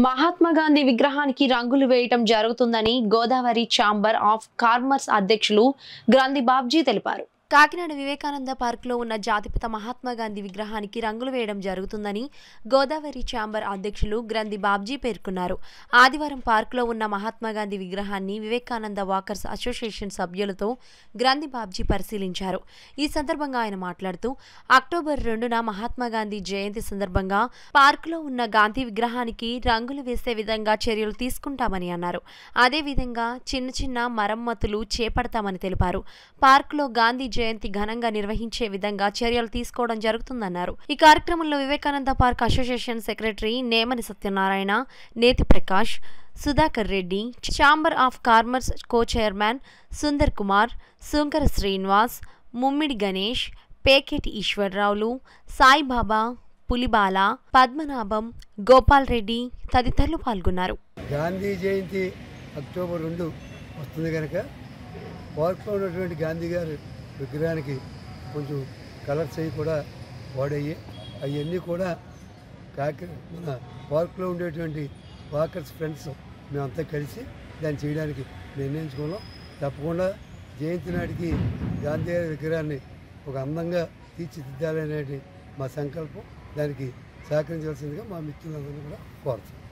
మహాత్మా గాంధీ విగ్రహానికి రంగులు వేయటం జరుగుతుందని గోదావరి ఛాంబర్ ఆఫ్ కామర్స్ అధ్యక్షులు గ్రంథి బాబ్జీ తెలిపారు. కాకినాడ వివేకానంద పార్కులో ఉన్న జాతిపిత మహాత్మా గాంధీ విగ్రహానికి రంగులు వేయడం జరుగుతుందని గోదావరి ఛాంబర్ అధ్యక్షులు గ్రంథి బాబ్జీ పేర్కొన్నారు. ఆదివారం పార్కులో ఉన్న మహాత్మా గాంధీ విగ్రహాన్ని వివేకానంద వాకర్స్ అసోసియేషన్ సభ్యులతో గ్రంథి బాబ్జీ పరిశీలించారు. ఈ సందర్భంగా ఆయన మాట్లాడుతూ అక్టోబర్ 2న మహాత్మా గాంధీ జయంతి సందర్భంగా పార్కులో ఉన్న గాంధీ విగ్రహానికి రంగులు వేసే విధంగా చర్యలు తీసుకుంటామని అన్నారు. అదేవిధంగా చిన్న మరమ్మతులు చేపడతామని తెలిపారు. పార్కులో గాంధీ జయంతి ఘనంగా నిర్వహించే విధంగా చర్యలు తీసుకోవడం జరుగుతుందన్నారు. ఈ కార్యక్రమంలో Vivekananda park association secretary Nemani Satyanarayana, Neti Prakash, Sudhakar Reddy, chamber of commerce co chairman Sundar Kumar, Sunkara Srinivas, Mummidi Ganesh, Peketi ఈశ్వరరావులు, సాయిబాబా, పులిబాల, పద్మనాభం, గోపాల్ రెడ్డి తదితరులు పాల్గొన్నారు. గాంధీ జయంతి అక్టోబర్ 2 వస్తుంది కనుక పార్క్లో ఉన్నటువంటి గాంధీ గారి విగ్రహానికి కొంచెం కలర్స్ అవి కూడా వాడయ్యి అవన్నీ కూడా మన పార్క్లో ఉండేటువంటి వాకర్స్ ఫ్రెండ్స్ మేమంతా కలిసి దాన్ని చేయడానికి నిర్ణయించుకున్నాం. తప్పకుండా జయంతి నాటికి గాంధీ గారి విగ్రహాన్ని ఒక అందంగా తీర్చిదిద్దాలనేది మా సంకల్పం. దానికి సహకరించవలసిందిగా మా మిత్రులందరినీ కూడా కోరుతున్నాం.